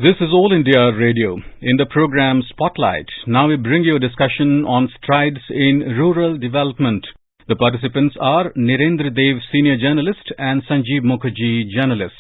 This is All India Radio. In the program Spotlight, now we bring you a discussion on strides in rural development. The participants are Nirendra Dev, senior journalist, and Sanjeev Mukherjee, journalist.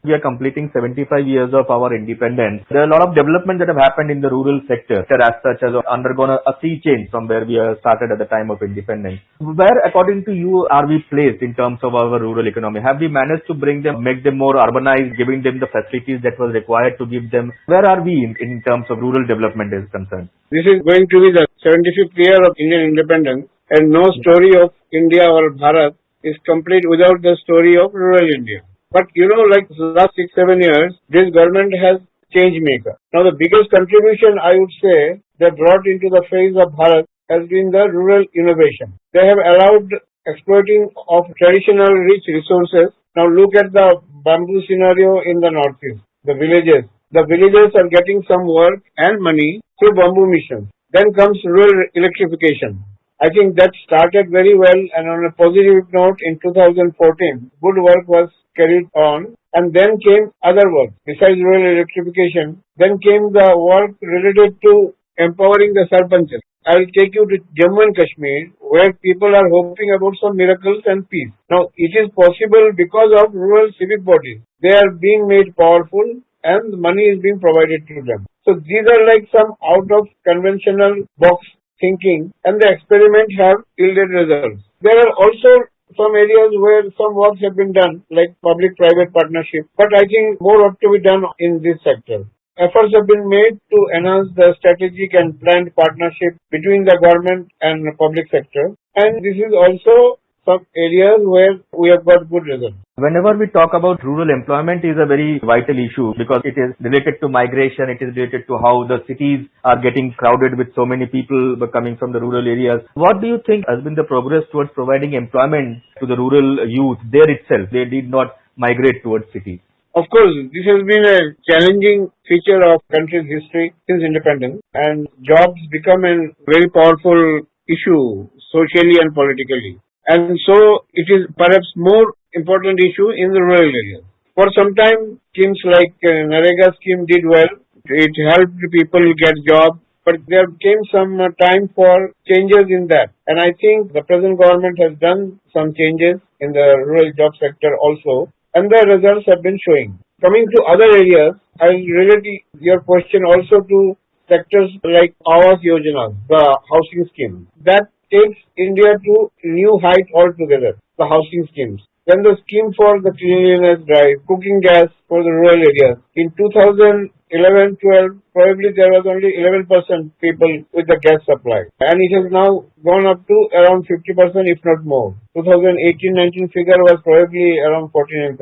We are completing 75 years of our independence. There are a lot of development that have happened in the rural sector as such has undergone a sea change from where we started at the time of independence. Where, according to you, are we placed in terms of our rural economy? Have we managed to make them more urbanized, giving them the facilities that was required to give them? Where are we in terms of rural development is concerned? This is going to be the 75th year of Indian independence, and no story of India or Bharat is complete without the story of rural India. But like the last 6-7 years, this government has change maker. Now the biggest contribution I would say they brought into the phase of Bharat has been the rural innovation. They have allowed exploiting of traditional rich resources. Now look at the bamboo scenario in the northeast, the villages. The villagers are getting some work and money through bamboo missions. Then comes rural electrification. I think that started very well, and on a positive note in 2014, good work was carried on, and then came other work. Besides rural electrification, then came the work related to empowering the sarpanches. I will take you to Jammu and Kashmir, where people are hoping about some miracles and peace. Now, it is possible because of rural civic bodies. They are being made powerful, and money is being provided to them. So these are like some out of conventional box thinking, and the experiment have yielded results. There are also some areas where some works have been done, like public-private partnership, but I think more ought to be done in this sector. Efforts have been made to enhance the strategic and planned partnership between the government and the public sector, and this is also some areas where we have got good results. Whenever we talk about rural employment is a very vital issue because it is related to migration, it is related to how the cities are getting crowded with so many people coming from the rural areas. What do you think has been the progress towards providing employment to the rural youth there itself? They did not migrate towards cities. Of course, this has been a challenging feature of country's history since independence, and jobs become a very powerful issue socially and politically. And so it is perhaps more important issue in the rural areas. For some time, schemes like Narega scheme did well. It helped people get jobs, but there came some time for changes in that. And I think the present government has done some changes in the rural job sector also, and the results have been showing. Coming to other areas, I will relate your question also to sectors like Awas Yojana, the housing scheme. That takes India to new height altogether, the housing schemes. Then the scheme for the cleanliness drive, cooking gas for the rural areas. In 2011-12, probably there was only 11% people with the gas supply. And it has now gone up to around 50% if not more. 2018-19 figure was probably around 49%.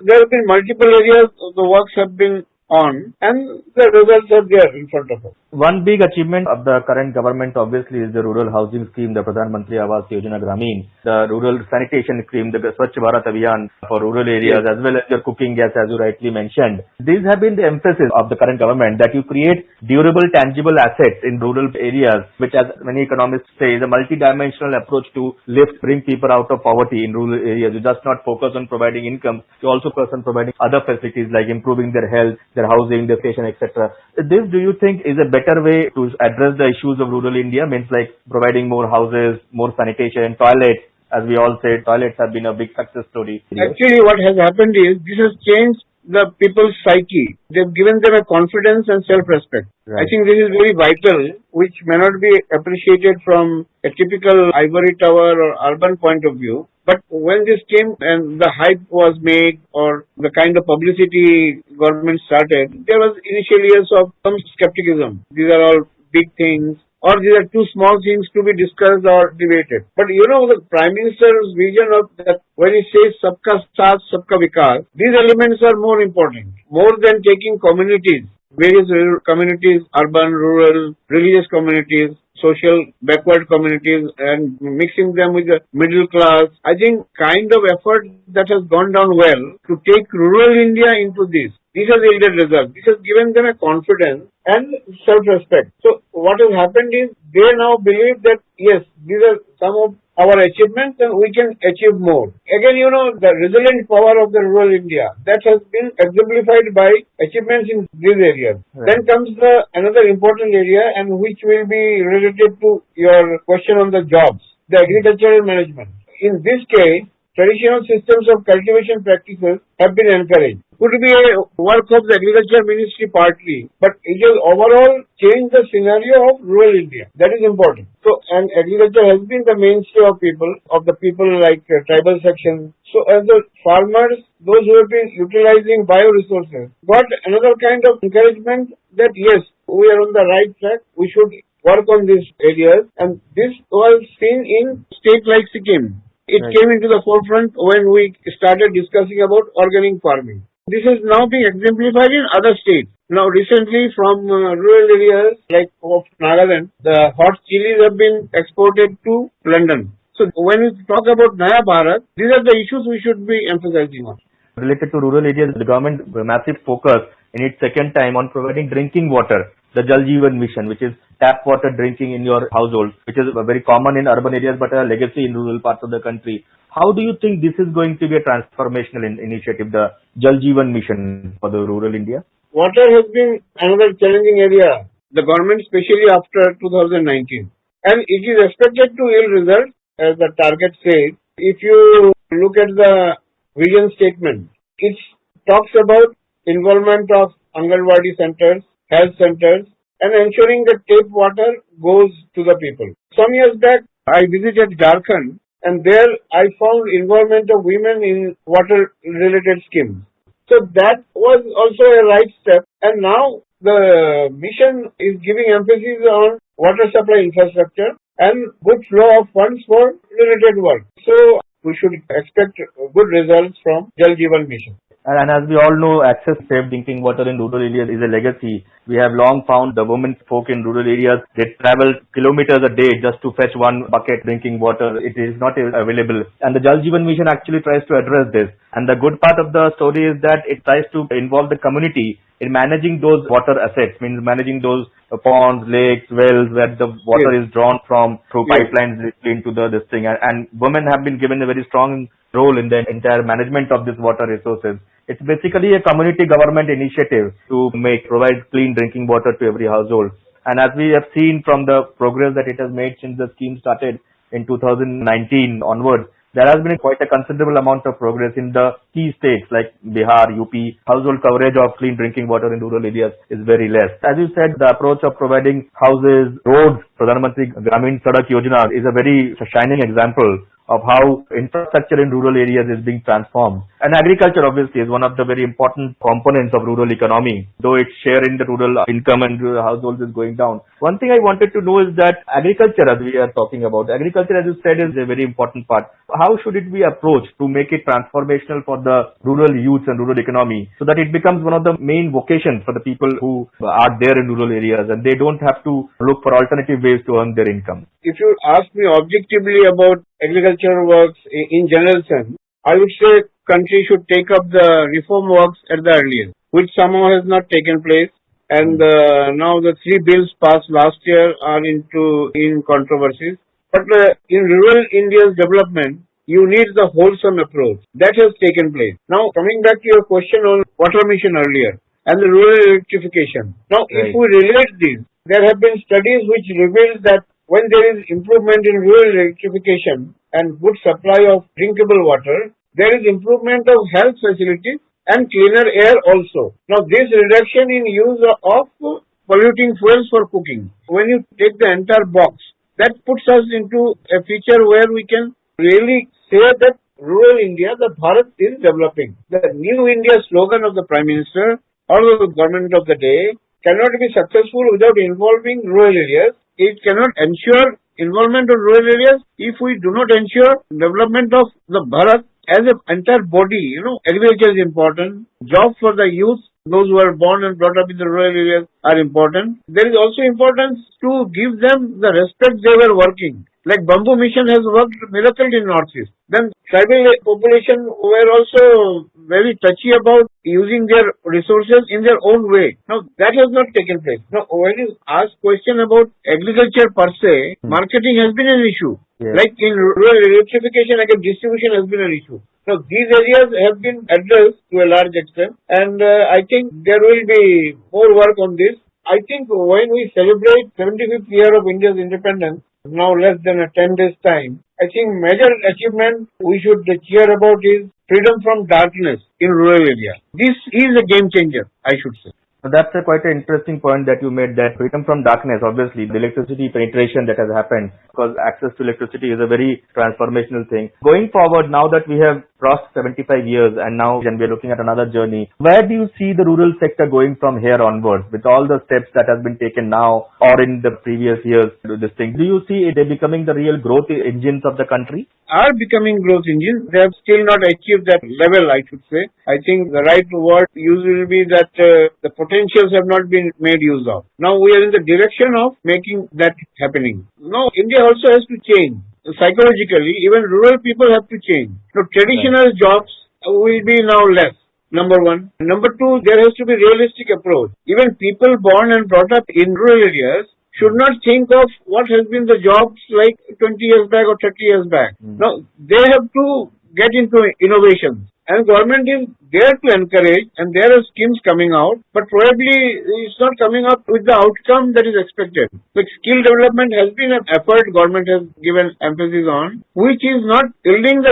There have been multiple areas the works have been on, and the results are there in front of us. One big achievement of the current government obviously is the rural housing scheme, the Pradhan Mantri Awas Yojana Gramin, the rural sanitation scheme, the Swachh Bharat Abhiyan for rural areas, as well as your cooking gas, as you rightly mentioned. These have been the emphasis of the current government, that you create durable, tangible assets in rural areas, which, as many economists say, is a multi-dimensional approach to bring people out of poverty in rural areas. You just not focus on providing income, you also focus on providing other facilities like improving their health, their housing, their education, etc. This, do you think, is a better way to address the issues of rural India? Means like providing more houses, more sanitation, toilets. As we all say, toilets have been a big success story. Actually, what has happened is this has changed the people's psyche. They've given them a confidence and self-respect. Right. I think this is very vital, which may not be appreciated from a typical ivory tower or urban point of view. But when this came and the hype was made, or the kind of publicity government started, there was initial years of some skepticism. These are all big things, or these are too small things to be discussed or debated. But the Prime Minister's vision of that, when he says Sabka Saath, Sabka Vikas, these elements are more important. More than taking communities, various communities, urban, rural, religious communities, social backward communities, and mixing them with the middle class. I think kind of effort that has gone down well to take rural India into this. this has yielded results. This has given them a confidence and self-respect. So what has happened is they now believe that yes, these are some of our achievements and we can achieve more. Again, the resilient power of the rural India that has been exemplified by achievements in these areas. Right. Then comes another important area and which will be related to your question on the jobs, the agricultural management. In this case, traditional systems of cultivation practices have been encouraged. Could be a work of the Agriculture Ministry partly, but it has overall changed the scenario of rural India. That is important. So, and agriculture has been the mainstay of the people like tribal sections. So, as the farmers, those who have been utilizing bioresources, got another kind of encouragement that yes, we are on the right track. We should work on these areas, and this was seen in state like Sikkim. It Right. came into the forefront when we started discussing about organic farming. This is now being exemplified in other states. Now recently from rural areas like of Nagaland, the hot chilies have been exported to London. So when we talk about Naya Bharat, these are the issues we should be emphasizing on. Related to rural areas, the government massive focus in its second time on providing drinking water, the Jal Jeevan Mission, which is tap water drinking in your household, which is very common in urban areas but a legacy in rural parts of the country. How do you think this is going to be a transformational initiative, the Jal Jeevan Mission for the rural India? Water has been another challenging area, the government especially after 2019. And it is expected to yield results as the target says. If you look at the vision statement, it talks about involvement of Anganwadi centers, health centers, and ensuring that tap water goes to the people. Some years back, I visited Jharkhand, and there I found involvement of women in water-related schemes. So that was also a right step, and now the mission is giving emphasis on water supply infrastructure and good flow of funds for related work. So we should expect good results from Jal Jeevan Mission. And as we all know, access to safe drinking water in rural areas is a legacy. We have long found the women folk in rural areas, they travel kilometers a day just to fetch one bucket drinking water. It is not available. And the Jal Jeevan Mission actually tries to address this. And the good part of the story is that it tries to involve the community in managing those water assets, means managing those ponds, lakes, wells where the water is drawn from through pipelines into this thing. And women have been given a very strong role in the entire management of these water resources. It's basically a community government initiative to provide clean drinking water to every household. And as we have seen from the progress that it has made since the scheme started in 2019 onwards, there has been quite a considerable amount of progress in the key states like Bihar, UP. Household coverage of clean drinking water in rural areas is very less. As you said, the approach of providing houses, roads, Pradhan Mantri Gramin Sadak Yojana is a very shining example of how infrastructure in rural areas is being transformed. And agriculture obviously is one of the very important components of rural economy, though its share in the rural income and households is going down. One thing I wanted to know is that agriculture, as we are talking about, agriculture, as you said, is a very important part. How should it be approached to make it transformational for the rural youth and rural economy so that it becomes one of the main vocations for the people who are there in rural areas and they don't have to look for alternative ways to earn their income? If you ask me objectively about agricultural works in general sense, I would say country should take up the reform works at the earliest, which somehow has not taken place. And now the 3 bills passed last year are in controversies. But in rural India's development, you need the wholesome approach. That has taken place. Now, coming back to your question on water mission earlier and the rural electrification. Now, if we relate these, there have been studies which reveal that when there is improvement in rural electrification and good supply of drinkable water, there is improvement of health facilities and cleaner air also. Now, this reduction in use of polluting fuels for cooking, when you take the entire box, that puts us into a feature where we can really say that rural India, the Bharat is developing. The New India slogan of the Prime Minister or the government of the day cannot be successful without involving rural areas. It cannot ensure involvement of rural areas if we do not ensure development of the Bharat as an entire body. Agriculture is important. Jobs for the youth, those who are born and brought up in the rural areas, are important. There is also importance to give them the respect they were working. Like Bamboo Mission has worked miracles in Northeast. then tribal population were also very touchy about using their resources in their own way. Now, that has not taken place. Now, when you ask question about agriculture per se, marketing has been an issue. Yes. Like in rural electrification, distribution has been an issue. Now, these areas have been addressed to a large extent, and I think there will be more work on this. I think when we celebrate 75th year of India's independence, now less than a 10 days time, I think major achievement we should cheer about is freedom from darkness in rural areas. This is a game changer, I should say. So that's quite an interesting point that you made, that freedom from darkness, obviously the electricity penetration that has happened, because access to electricity is a very transformational thing. Going forward, now that we have crossed 75 years and now we are looking at another journey, where do you see the rural sector going from here onwards with all the steps that have been taken now or in the previous years to this thing? Do you see it becoming the real growth engines of the country? Are becoming growth engines. They have still not achieved that level, I should say. I think the right word used will be that the potentials have not been made use of. Now we are in the direction of making that happening. Now India also has to change. Psychologically, even rural people have to change. Now traditional jobs will be now less. Number one. Number two, there has to be realistic approach. Even people born and brought up in rural areas should not think of what has been the jobs like 20 years back or 30 years back. Now, they have to get into innovation. And government is there to encourage, and there are schemes coming out, but probably it's not coming up with the outcome that is expected. Like skill development has been an effort government has given emphasis on, which is not yielding the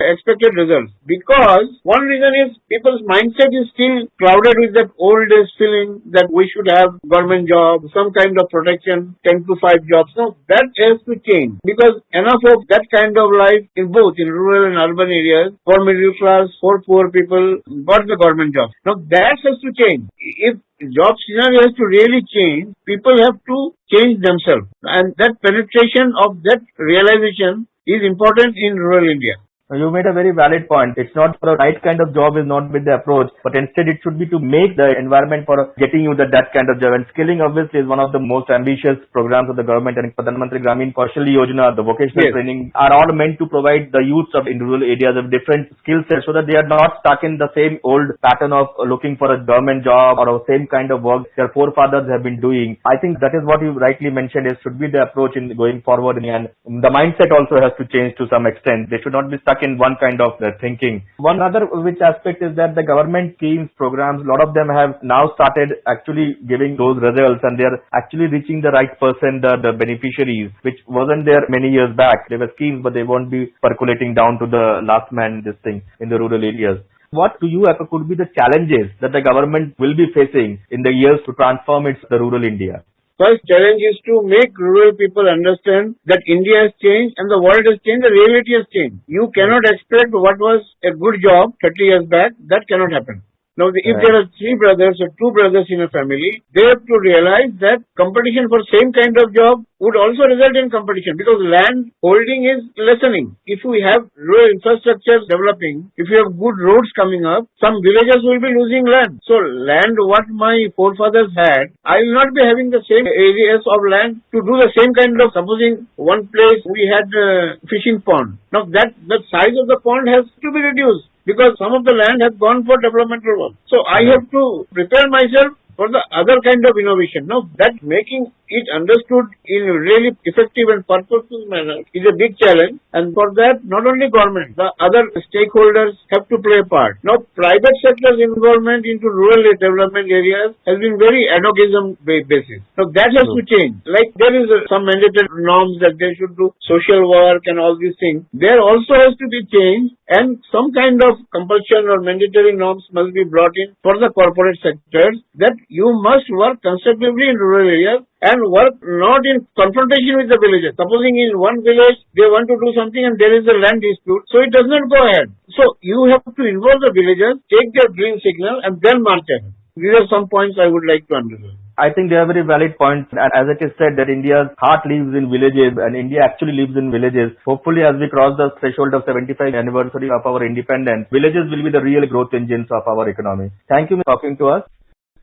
expected results. Because one reason is people's mindset is still clouded with that old days feeling that we should have government job, some kind of protection, 10 to 5 jobs. Now that has to change, because enough of that kind of life in both in rural and urban areas for middle class, for poor people got the government job. Now that has to change. If job scenario has to really change, people have to change themselves. And that penetration of that realization is important in rural India. You made a very valid point. It's not for the right kind of job is not with the approach, but instead it should be to make the environment for getting you that kind of job. And skilling obviously is one of the most ambitious programs of the government, and Pradhan Mantri Gramin Kaushal Yojana, the vocational training are all meant to provide the youths of in rural areas of different skill sets so that they are not stuck in the same old pattern of looking for a government job or the same kind of work their forefathers have been doing. I think that is what you rightly mentioned is should be the approach in going forward, and the mindset also has to change to some extent. They should not be stuck in one kind of thinking. One other which aspect is that the government schemes, programs, a lot of them have now started actually giving those results, and they are actually reaching the right person, the beneficiaries, which wasn't there many years back. There were schemes, but they won't be percolating down to the last man, this thing, in the rural areas. What to you could be the challenges that the government will be facing in the years to transform the rural India? First challenge is to make rural people understand that India has changed and the world has changed, the reality has changed. You cannot expect what was a good job 30 years back. That cannot happen. Now, if there are 3 brothers or 2 brothers in a family, they have to realize that competition for same kind of job would also result in competition, because land holding is lessening. If we have rural infrastructure developing, if you have good roads coming up, some villages will be losing land. So land what my forefathers had, I will not be having the same areas of land to do the same kind of, supposing one place we had a fishing pond. Now that the size of the pond has to be reduced, because some of the land has gone for developmental work. So I have to prepare myself for the other kind of innovation. Now that making it understood in a really effective and purposeful manner is a big challenge, and for that not only government, the other stakeholders have to play a part. Now private sector's involvement into rural development areas has been very anarchism basis. Now that has to change. Like there is some mandated norms that they should do social work and all these things. There also has to be change, and some kind of compulsion or mandatory norms must be brought in for the corporate sectors, that you must work constructively in rural areas and work not in confrontation with the villages. Supposing in one village they want to do something and there is a land dispute, so it does not go ahead. So you have to involve the villagers, take their green signal, and then march ahead. These are some points I would like to underline. I think they are very valid points, and as it is said that India's heart lives in villages, and India actually lives in villages. Hopefully as we cross the threshold of 75th anniversary of our independence, villages will be the real growth engines of our economy. Thank you for talking to us.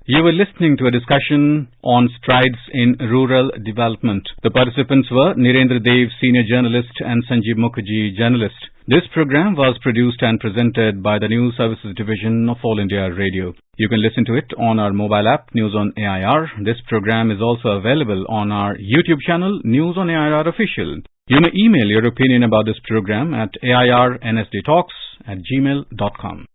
You were listening to a discussion on strides in rural development. The participants were Nirendra Dev, senior journalist, and Sanjeev Mukherjee, journalist. This program was produced and presented by the News Services Division of All India Radio. You can listen to it on our mobile app, News on AIR. This program is also available on our YouTube channel, News on AIR Official. You may email your opinion about this program at airnsdtalks@gmail.com.